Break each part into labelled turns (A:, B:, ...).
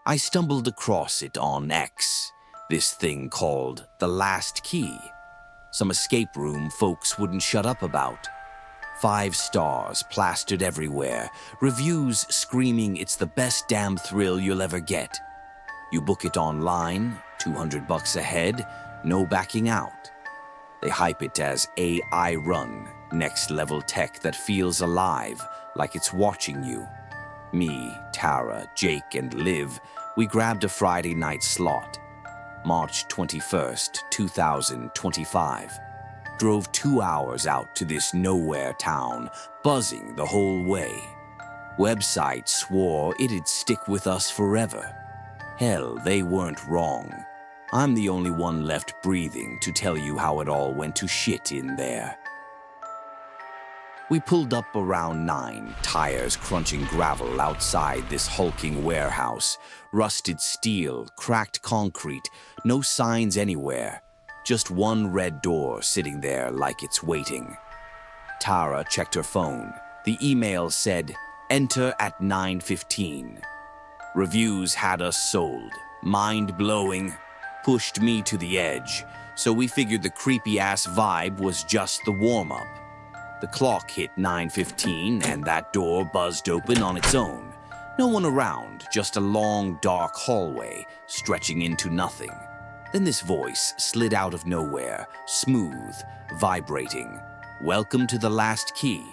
A: I stumbled across it on X, this thing called the last key. Some escape room folks wouldn't shut up about. 5 stars plastered everywhere, reviews screaming it's the best damn thrill you'll ever get. You book it online, $200 a head, no backing out. They hype it as AI run, next level tech that feels alive, like it's watching you. Me, Tara, Jake, and Liv, we grabbed a Friday night slot. March 21st, 2025. Drove 2 hours out to this nowhere town, buzzing the whole way. Website swore it'd stick with us forever. Hell, they weren't wrong. I'm the only one left breathing to tell you how it all went to shit in there. We pulled up around 9, tires crunching gravel outside this hulking warehouse. Rusted steel, cracked concrete, no signs anywhere. Just one red door sitting there like it's waiting. Tara checked her phone. The email said, "Enter at 9:15. Reviews had us sold. Mind-blowing. Pushed me to the edge, so we figured the creepy-ass vibe was just the warm-up. The clock hit 9:15 and that door buzzed open on its own. No one around, just a long, dark hallway stretching into nothing. Then this voice slid out of nowhere, smooth, vibrating. "Welcome to the last key.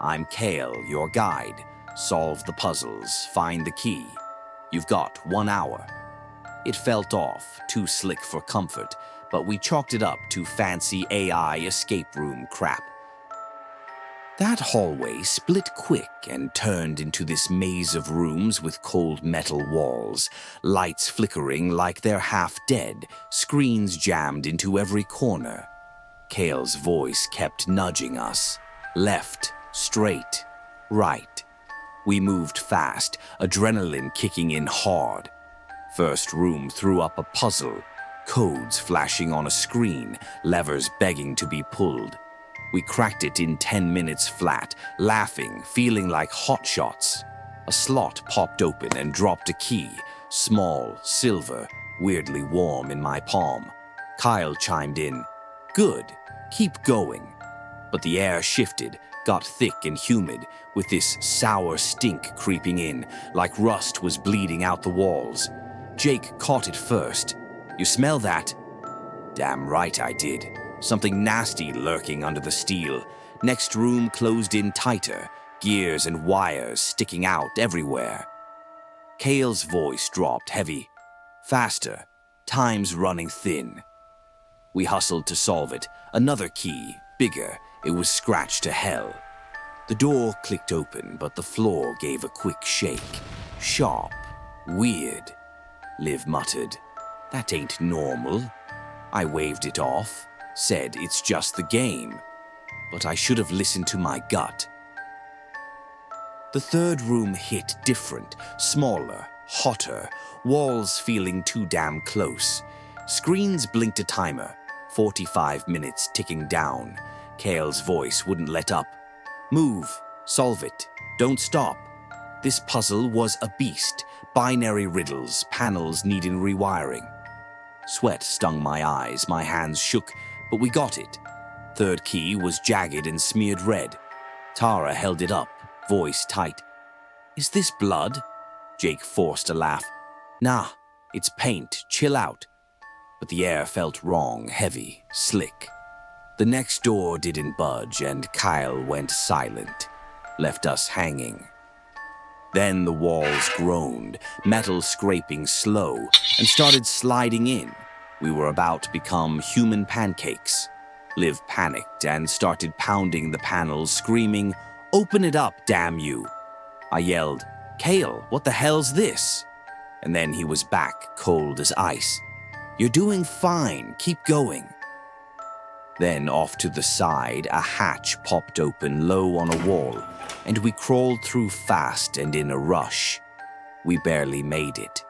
A: I'm Kale, your guide. Solve the puzzles, find the key. You've got 1 hour." It felt off, too slick for comfort, but we chalked it up to fancy AI escape room crap. That hallway split quick and turned into this maze of rooms with cold metal walls, lights flickering like they're half dead, screens jammed into every corner. Kale's voice kept nudging us. Left, straight, right. We moved fast, adrenaline kicking in hard. First room threw up a puzzle, codes flashing on a screen, levers begging to be pulled. We cracked it in 10 minutes flat, laughing, feeling like hotshots. A slot popped open and dropped a key, small, silver, weirdly warm in my palm. Kyle chimed in, "Good, keep going." But the air shifted, got thick and humid, with this sour stink creeping in, like rust was bleeding out the walls. Jake caught it first. "You smell that?" Damn right I did. Something nasty lurking under the steel. Next room closed in tighter, gears and wires sticking out everywhere. Kale's voice dropped heavy. "Faster. Time's running thin." We hustled to solve it. Another key, bigger. It was scratched to hell. The door clicked open, but the floor gave a quick shake. Sharp. Weird. Liv muttered, "That ain't normal." I waved it off. Said it's just the game, but I should have listened to my gut. The third room hit different, smaller, hotter, walls feeling too damn close. Screens blinked a timer, 45 minutes ticking down. Kale's voice wouldn't let up. "Move, solve it, don't stop." This puzzle was a beast, binary riddles, panels needing rewiring. Sweat stung my eyes, my hands shook, but we got it. Third key was jagged and smeared red. Tara held it up, voice tight. "Is this blood?" Jake forced a laugh. "Nah, it's paint, chill out." But the air felt wrong, heavy, slick. The next door didn't budge and Kyle went silent, left us hanging. Then the walls groaned, metal scraping slow, and started sliding in. We were about to become human pancakes. Liv panicked and started pounding the panels, screaming, "Open it up, damn you!" I yelled, "Kale, what the hell's this?" And then he was back, cold as ice. "You're doing fine, keep going." Then off to the side, a hatch popped open low on a wall, and we crawled through fast and in a rush. We barely made it.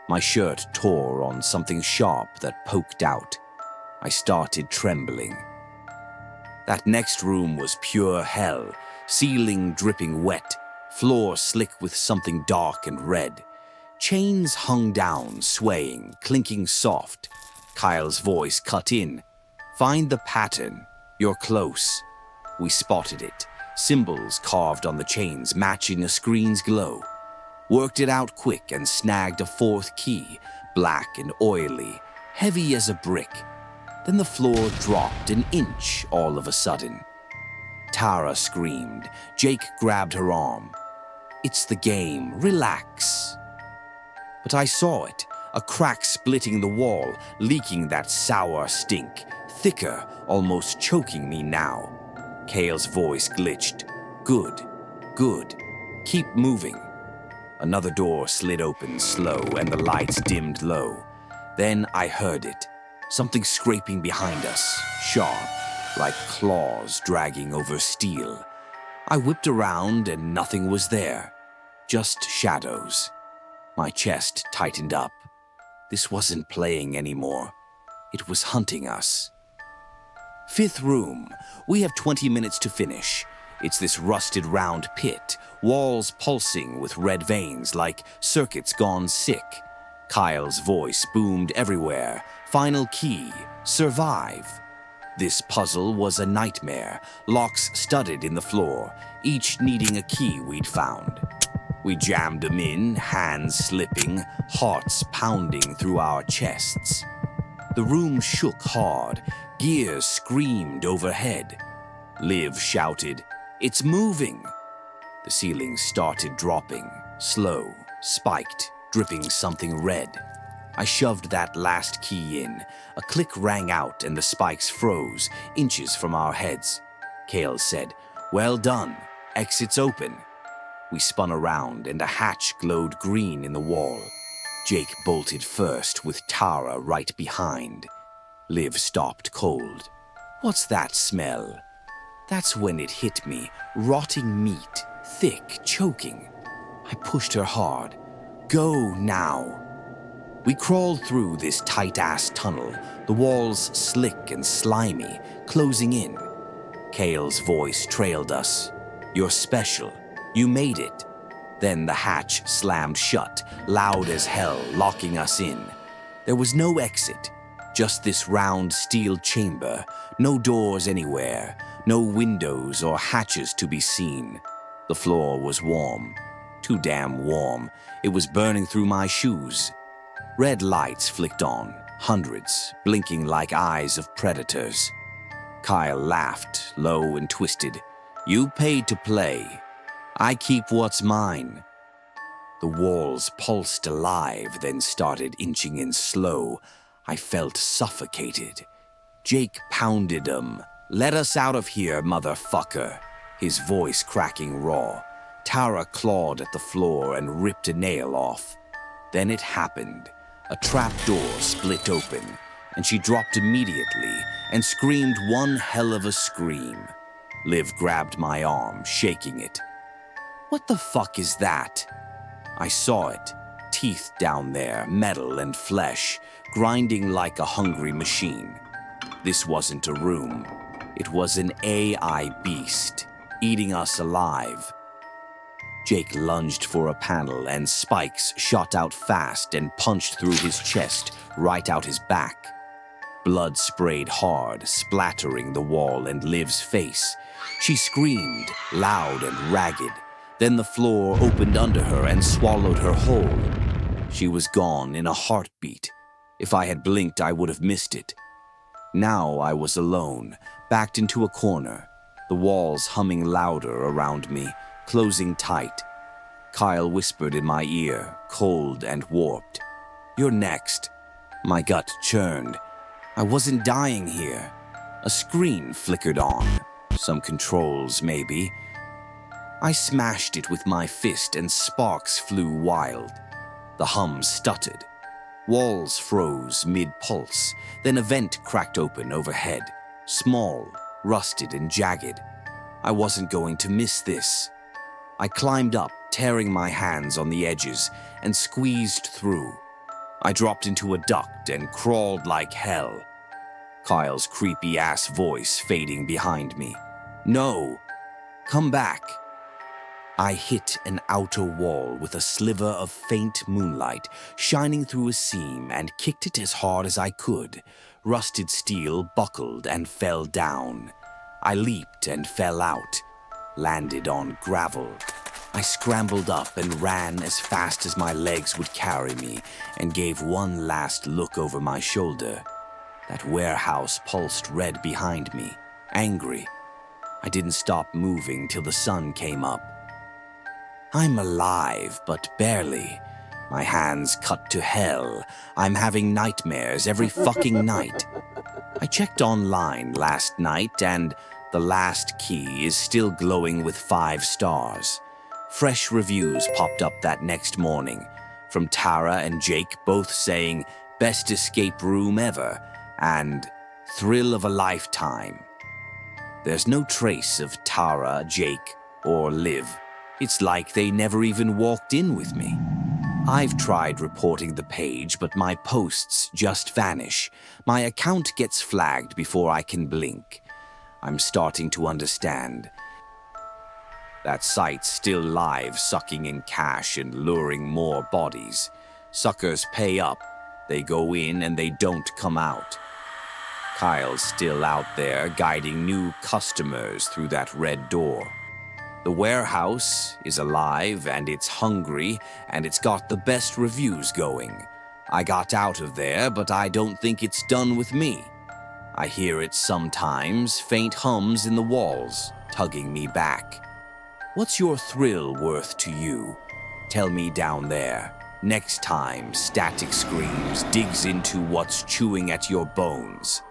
A: My shirt tore on something sharp that poked out. I started trembling. That next room was pure hell, ceiling dripping wet, floor slick with something dark and red. Chains hung down, swaying, clinking soft. Kyle's voice cut in. "Find the pattern. You're close." We spotted it. Symbols carved on the chains matching a screen's glow. Worked it out quick and snagged a fourth key, black and oily, heavy as a brick. Then the floor dropped an inch all of a sudden. Tara screamed. Jake grabbed her arm. "It's the game. Relax." But I saw it, a crack splitting the wall, leaking that sour stink, thicker, almost choking me now. Kale's voice glitched. "Good, good. Keep moving." Another door slid open slow and the lights dimmed low. Then I heard it, something scraping behind us, sharp, like claws dragging over steel. I whipped around and nothing was there, just shadows. My chest tightened up. This wasn't playing anymore. It was hunting us. Fifth room. We have 20 minutes to finish. It's this rusted round pit, walls pulsing with red veins like circuits gone sick. Kyle's voice boomed everywhere. Final key. Survive. This puzzle was a nightmare, locks studded in the floor, each needing a key we'd found. We jammed them in, hands slipping, hearts pounding through our chests. The room shook hard, gears screamed overhead. Liv shouted, "It's moving!" The ceiling started dropping, slow, spiked, dripping something red. I shoved that last key in. A click rang out and the spikes froze, inches from our heads. Kale said, "Well done, exit's open." We spun around and a hatch glowed green in the wall. Jake bolted first with Tara right behind. Liv stopped cold. "What's that smell?" That's when it hit me, rotting meat, thick, choking. I pushed her hard. "Go now." We crawled through this tight-ass tunnel, the walls slick and slimy, closing in. Kale's voice trailed us. "You're special. You made it." Then the hatch slammed shut, loud as hell, locking us in. There was no exit, just this round steel chamber, no doors anywhere, no windows or hatches to be seen. The floor was warm, too damn warm. It was burning through my shoes. Red lights flicked on, hundreds, blinking like eyes of predators. Kyle laughed, low and twisted. "You paid to play. I keep what's mine." The walls pulsed alive, then started inching in slow. I felt suffocated. Jake pounded them. "Let us out of here, motherfucker," his voice cracking raw. Tara clawed at the floor and ripped a nail off. Then it happened. A trap door split open, and she dropped immediately and screamed one hell of a scream. Liv grabbed my arm, shaking it. "What the fuck is that?" I saw it. Teeth down there, metal and flesh, grinding like a hungry machine. This wasn't a room. It was an AI beast, eating us alive. Jake lunged for a panel and spikes shot out fast and punched through his chest, right out his back. Blood sprayed hard, splattering the wall and Liv's face. She screamed, loud and ragged. Then the floor opened under her and swallowed her whole. She was gone in a heartbeat. If I had blinked, I would have missed it. Now I was alone, backed into a corner, the walls humming louder around me, closing tight. Kyle whispered in my ear, cold and warped. "You're next." My gut churned. I wasn't dying here. A screen flickered on. Some controls, maybe. I smashed it with my fist and sparks flew wild. The hum stuttered. Walls froze mid-pulse, then a vent cracked open overhead, small, rusted and jagged. I wasn't going to miss this. I climbed up, tearing my hands on the edges, and squeezed through. I dropped into a duct and crawled like hell. Kyle's creepy-ass voice fading behind me. "No, come back." I hit an outer wall with a sliver of faint moonlight shining through a seam and kicked it as hard as I could. Rusted steel buckled and fell down. I leaped and fell out, landed on gravel. I scrambled up and ran as fast as my legs would carry me and gave one last look over my shoulder. That warehouse pulsed red behind me, angry. I didn't stop moving till the sun came up. I'm alive, but barely. My hands cut to hell. I'm having nightmares every fucking night. I checked online last night and the last key is still glowing with 5 stars. Fresh reviews popped up that next morning, from Tara and Jake both saying, "Best escape room ever," and "Thrill of a lifetime." There's no trace of Tara, Jake, or Liv. It's like they never even walked in with me. I've tried reporting the page, but my posts just vanish. My account gets flagged before I can blink. I'm starting to understand. That site's still live, sucking in cash and luring more bodies. Suckers pay up. They go in and they don't come out. Kyle's still out there guiding new customers through that red door. The warehouse is alive and it's hungry and it's got the best reviews going. I got out of there, but I don't think it's done with me. I hear it sometimes, faint hums in the walls, tugging me back. What's your thrill worth to you? Tell me down there. Next time Static Screams digs into what's chewing at your bones.